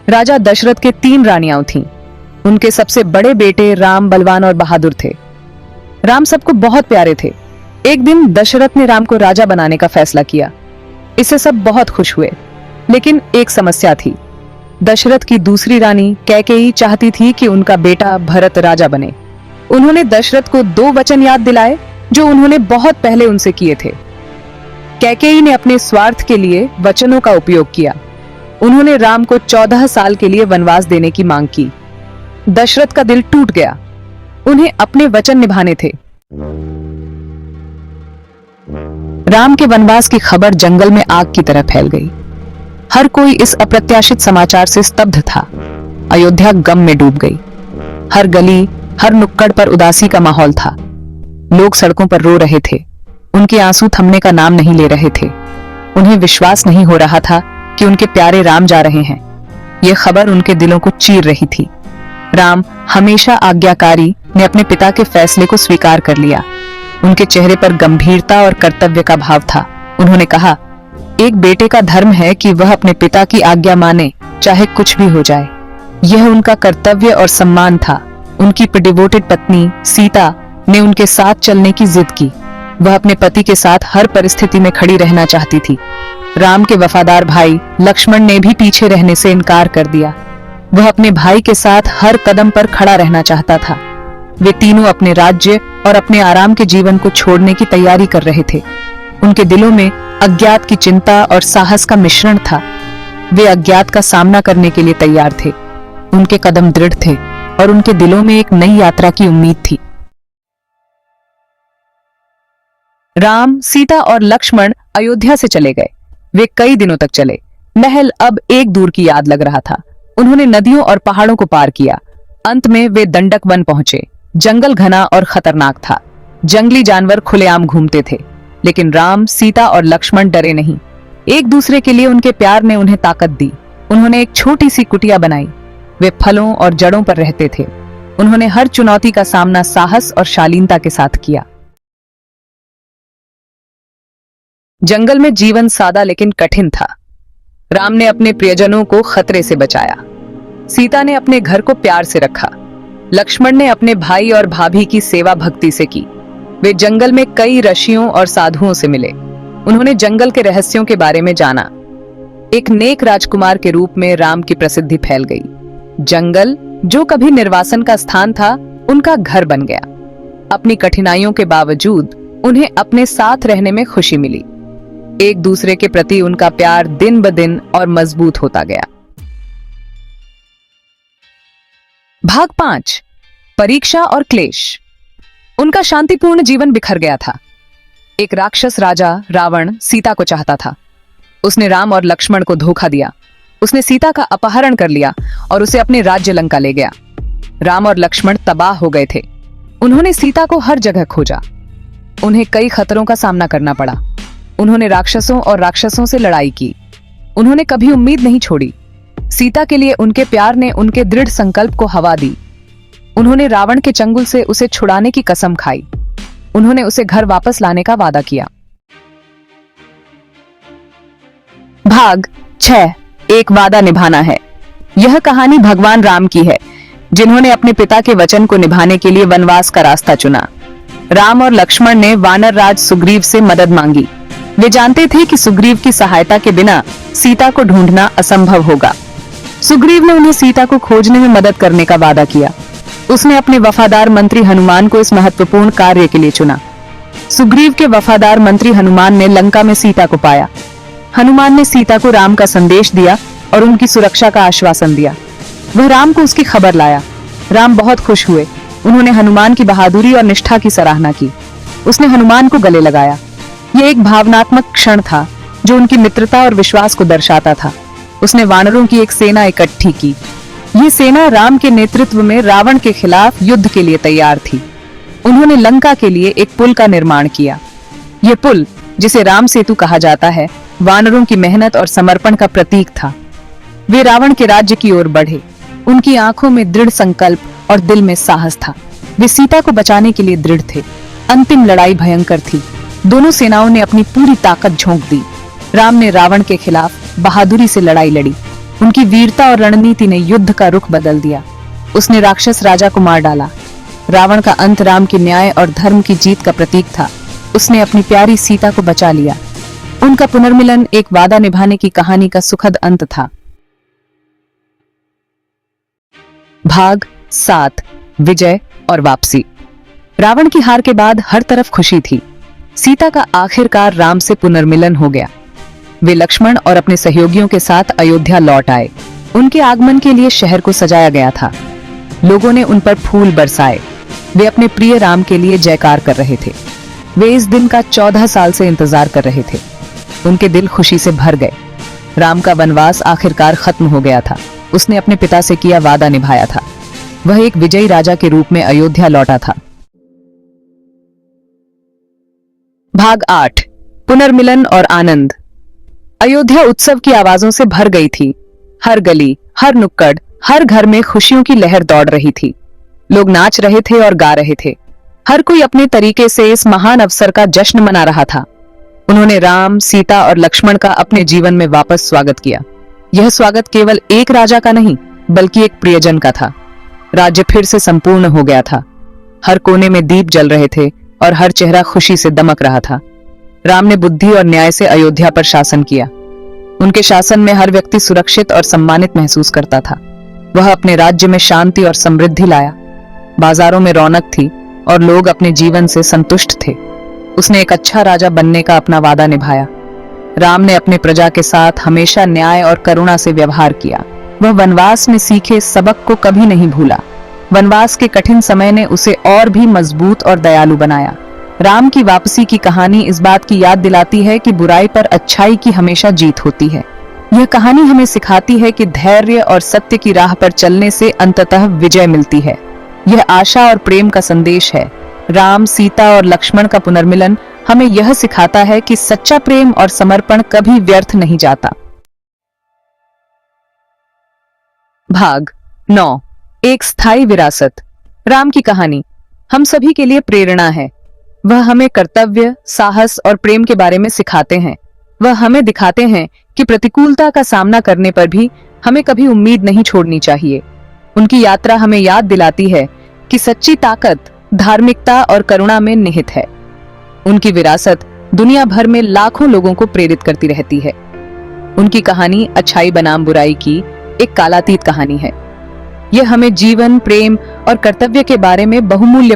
राजा दशरथ के 3 रानियां थीं। उनके सबसे बड़े बेटे राम बलवान और बहादुर थे। राम सबको बहुत प्यारे थे। एक दिन दशरथ ने राम को राजा बनाने का फैसला किया। इससे सब बहुत खुश हुए, लेकिन एक समस्या थी। दशरथ की दूसरी रानी कैकेयी चाहती थी कि उनका बेटा भरत राजा बने। उन्होंने दशरथ को 2 वचन याद दिलाए जो उन्होंने बहुत पहले उनसे किए थे। कैकेयी ने अपने स्वार्थ के लिए वचनों का उपयोग किया। उन्होंने राम को 14 साल के लिए वनवास देने की मांग की। दशरथ का दिल टूट गया। उन्हें अपने वचन निभाने थे। राम के वनवास की खबर जंगल में आग की तरह फैल गई। हर कोई इस अप्रत्याशित समाचार से स्तब्ध था। अयोध्या गम में डूब गई। हर गली, हर नुक्कड़ पर उदासी का माहौल था। लोग सड़कों पर रो रहे थे। उनके आंसू थमने का नाम नहीं ले रहे थे। उन्हें विश्वास नहीं हो रहा था कि उनके प्यारे राम जा रहे हैं। यह खबर उनके दिलों को चीर रही थी। राम, हमेशा आज्ञाकारी, ने अपने पिता के फैसले को स्वीकार कर लिया। उनके चेहरे पर गंभीरता और कर्तव्य का भाव था। उन्होंने कहा, एक बेटे का धर्म है कि वह अपने पिता की आज्ञा माने, चाहे कुछ भी हो जाए। यह उनका कर्तव्य और सम्मान था। उनकी डिवोटेड पत्नी सीता ने उनके साथ चलने की जिद की। वह अपने पति के साथ हर परिस्थिति में खड़ी रहना चाहती थी। राम के वफादार भाई लक्ष्मण ने भी पीछे रहने से इनकार कर दिया। वह अपने भाई के साथ हर कदम पर खड़ा रहना चाहता था। वे तीनों अपने राज्य और अपने आराम के जीवन को छोड़ने की तैयारी कर रहे थे। उनके दिलों में अज्ञात की चिंता और साहस का मिश्रण था। वे अज्ञात का सामना करने के लिए तैयार थे। उनके कदम दृढ़ थे और उनके दिलों में एक नई यात्रा की उम्मीद थी। राम, सीता और लक्ष्मण अयोध्या से चले गए। वे कई दिनों तक चले। महल अब एक दूर की याद लग रहा था। उन्होंने नदियों और पहाड़ों को पार किया। अंत में वे दंडक वन पहुंचे। जंगल घना और खतरनाक था। जंगली जानवर खुलेआम घूमते थे, लेकिन राम, सीता और लक्ष्मण डरे नहीं। एक दूसरे के लिए उनके प्यार ने उन्हें ताकत दी। उन्होंने एक छोटी सी कुटिया बनाई। वे फलों और जड़ों पर रहते थे। उन्होंने हर चुनौती का सामना साहस और शालीनता के साथ किया। जंगल में जीवन सादा लेकिन कठिन था। राम ने अपने प्रियजनों को खतरे से बचाया। सीता ने अपने घर को प्यार से रखा। लक्ष्मण ने अपने भाई और भाभी की सेवा भक्ति से की। वे जंगल में कई ऋषियों और साधुओं से मिले। उन्होंने जंगल के रहस्यों के बारे में जाना। एक नेक राजकुमार के रूप में राम की प्रसिद्धि फैल गई। जंगल, जो कभी निर्वासन का स्थान था, उनका घर बन गया। अपनी कठिनाइयों के बावजूद उन्हें अपने साथ रहने में खुशी मिली। एक दूसरे के प्रति उनका प्यार दिन ब दिन और मजबूत होता गया। भाग 5, परीक्षा और क्लेश। उनका शांतिपूर्ण जीवन बिखर गया था। एक राक्षस राजा रावण सीता को चाहता था। उसने राम और लक्ष्मण को धोखा दिया। उसने सीता का अपहरण कर लिया और उसे अपने राज्य लंका ले गया। राम और लक्ष्मण तबाह हो गए थे। उन्होंने सीता को हर जगह खोजा। उन्हें कई खतरों का सामना करना पड़ा। उन्होंने राक्षसों से लड़ाई की। उन्होंने कभी उम्मीद नहीं छोड़ी। सीता के लिए उनके प्यार ने उनके दृढ़ संकल्प को हवा दी। उन्होंने रावण के चंगुल से उसे छुड़ाने की कसम खाई। उन्होंने उसे घर वापस लाने का वादा किया। भाग 6, एक वादा निभाना है। यह कहानी भगवान राम की है, जिन्होंने अपने पिता के वचन को निभाने के लिए वनवास का रास्ता चुना। राम और लक्ष्मण ने वानर राज सुग्रीव से मदद मांगी। वे जानते थे कि सुग्रीव की सहायता के बिना सीता को ढूंढना असंभव होगा। सुग्रीव ने उन्हें सीता को खोजने में मदद करने का वादा किया। उसने अपने वफादार मंत्री हनुमान को इस महत्वपूर्ण कार्य के लिए चुना। सुग्रीव के वफादार मंत्री हनुमान ने लंका में सीता को पाया। हनुमान ने सीता को राम का संदेश दिया और उनकी सुरक्षा का आश्वासन दिया। वह राम को उसकी खबर लाया। राम बहुत खुश हुए। उन्होंने हनुमान की बहादुरी और निष्ठा की सराहना की। उसने हनुमान को गले लगाया। यह एक भावनात्मक क्षण था जो उनकी मित्रता और विश्वास को दर्शाता था। उसने वानरों की एक सेना इकट्ठी की। ये सेना राम के नेतृत्व में रावण के खिलाफ युद्ध के लिए तैयार थी। उन्होंने लंका के लिए एक पुल का निर्माण किया। यह पुल, जिसे राम सेतु कहा जाता है, वानरों की मेहनत और समर्पण का प्रतीक था। वे रावण के राज्य की ओर बढ़े। उनकी आंखों में दृढ़ संकल्प और दिल में साहस था। वे सीता को बचाने के लिए दृढ़ थे। अंतिम लड़ाई भयंकर थी। दोनों सेनाओं ने अपनी पूरी ताकत झोंक दी। राम ने रावण के खिलाफ बहादुरी से लड़ाई लड़ी। उनकी वीरता और रणनीति ने युद्ध का रुख बदल दिया। उसने राक्षस राजा को मार डाला। रावण का अंत राम के न्याय और धर्म की जीत का प्रतीक था। उसने अपनी प्यारी सीता को बचा लिया। उनका पुनर्मिलन एक वादा निभाने की कहानी का सुखद अंत था। भाग 7 विजय और वापसी। रावण की हार के बाद हर तरफ खुशी थी। सीता का आखिरकार राम से पुनर्मिलन हो गया। वे लक्ष्मण और अपने सहयोगियों के साथ अयोध्या लौट आए। उनके आगमन के लिए शहर को सजाया गया था। लोगों ने उन पर फूल बरसाए। वे अपने प्रिय राम के लिए जयकार कर रहे थे। वे इस दिन का 14 साल से इंतजार कर रहे थे। उनके दिल खुशी से भर गए। राम का वनवास आखिरकार खत्म हो गया था। उसने अपने पिता से किया वादा निभाया था। वह एक विजयी राजा के रूप में अयोध्या लौटा था। भाग 8 पुनर्मिलन और आनंद। अयोध्या उत्सव की आवाजों से भर गई थी। हर गली, हर नुक्कड़, हर घर में खुशियों की लहर दौड़ रही थी। लोग नाच रहे थे और गा रहे थे। हर कोई अपने तरीके से इस महान अवसर का जश्न मना रहा था। उन्होंने राम, सीता और लक्ष्मण का अपने जीवन में वापस स्वागत किया। यह स्वागत केवल एक राजा का नहीं, बल्कि एक प्रियजन का था। राज्य फिर से संपूर्ण हो गया था। हर कोने में दीप जल रहे थे और हर चेहरा खुशी से दमक रहा था। राम ने बुद्धि और न्याय से अयोध्या पर शासन किया। उनके शासन में हर व्यक्ति सुरक्षित और सम्मानित महसूस करता था। वह अपने राज्य में शांति और समृद्धि लाया। बाजारों में रौनक थी और लोग अपने जीवन से संतुष्ट थे। उसने एक अच्छा राजा बनने का अपना वादा निभाया। राम ने अपने प्रजा के साथ हमेशा न्याय और करुणा से व्यवहार किया। वह वनवास में सीखे सबक को कभी नहीं भूला। वनवास के कठिन समय ने उसे और भी मजबूत और दयालु बनाया। राम की वापसी की कहानी इस बात की याद दिलाती है कि बुराई पर अच्छाई की हमेशा जीत होती है। यह कहानी हमें सिखाती है कि धैर्य और सत्य की राह पर चलने से अंततः विजय मिलती है। यह आशा और प्रेम का संदेश है। राम, सीता और लक्ष्मण का पुनर्मिलन हमें यह सिखाता है कि सच्चा प्रेम और समर्पण कभी व्यर्थ नहीं जाता। भाग 9 एक स्थायी विरासत। राम की कहानी हम सभी के लिए प्रेरणा है। वह हमें कर्तव्य, साहस और प्रेम के बारे में सिखाते हैं। वह हमें दिखाते हैं कि प्रतिकूलता का सामना करने पर भी हमें कभी उम्मीद नहीं छोड़नी चाहिए। उनकी यात्रा हमें याद दिलाती है कि सच्ची ताकत धार्मिकता और करुणा में निहित है। उनकी विरासत दुनिया भर में लाखों लोगों को प्रेरित करती रहती है। उनकी कहानी अच्छाई बनाम बुराई की एक कालातीत कहानी है। यह हमें जीवन, प्रेम और कर्तव्य के बारे में बहुमूल्य